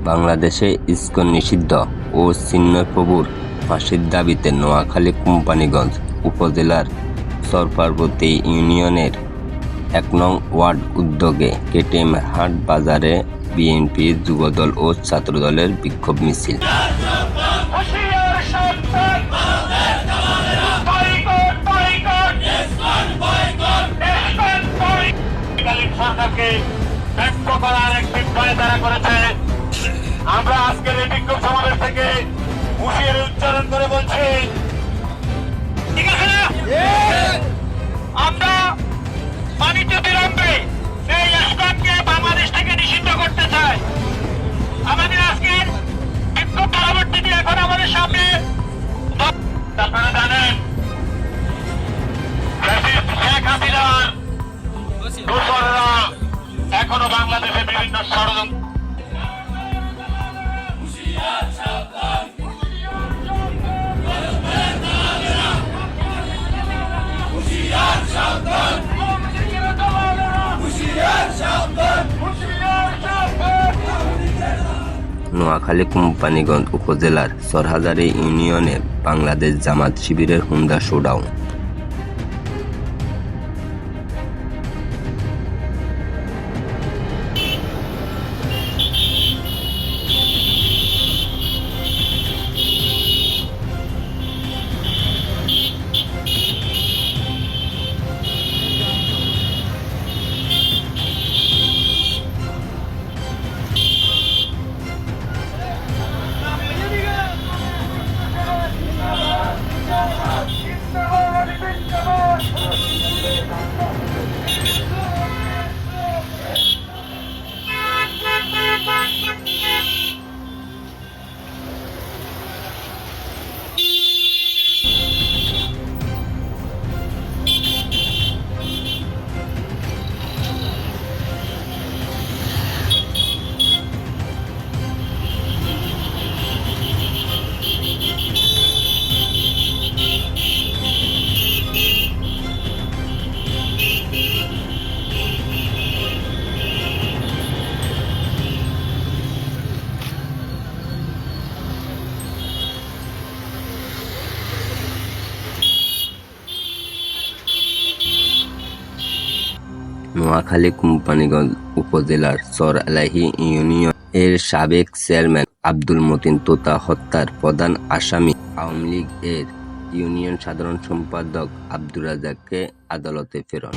বাংলাদেশে ইসকন নিষিদ্ধ ও চিন্ময় প্রভুর ফাঁসির দাবিতে নোয়াখালী কোম্পানীগঞ্জ উপজেলার চরপার্বতী ইউনিয়নের ১ নং ওয়ার্ড উদ্যোগে কেটিএম হাট বাজারে বিএনপি যুবদল ও ছাত্রদলের বিক্ষোভ মিছিল। আমরা আজকের এই বিক্ষোভ সমাবেশ থেকে হুঁশিয়ারি উচ্চারণ করে বলছি, ঠিক আছে না? আমরা বাণিজ্য বিলম্বে এই ইসকনকে বাংলাদেশ থেকে নিষিদ্ধ করতে চাই। আমাদের আজকের বিক্ষোভ পরবর্তীতে এখন আমাদের সামনে আপনারা জানেন শেখ হাসিনার দোসররা এখনো বাংলাদেশে বিভিন্ন ষড়যন্ত্র। নোয়াখালী কোম্পানীগঞ্জ উপজেলার চরহাজারী ইউনিয়নে বাংলাদেশ জামাত শিবিরের হুন্ডা শোডাউন। নোয়াখালী কোম্পানীগঞ্জ উপজেলার চর এলাহি ইউনিয়ন এর সাবেক চেয়ারম্যান আব্দুল মতিন তোতা হত্যার প্রধান আসামি আওয়ামী লীগ এর ইউনিয়ন সাধারণ সম্পাদক আব্দুর রাজ্জাককে আদালতে প্রেরণ।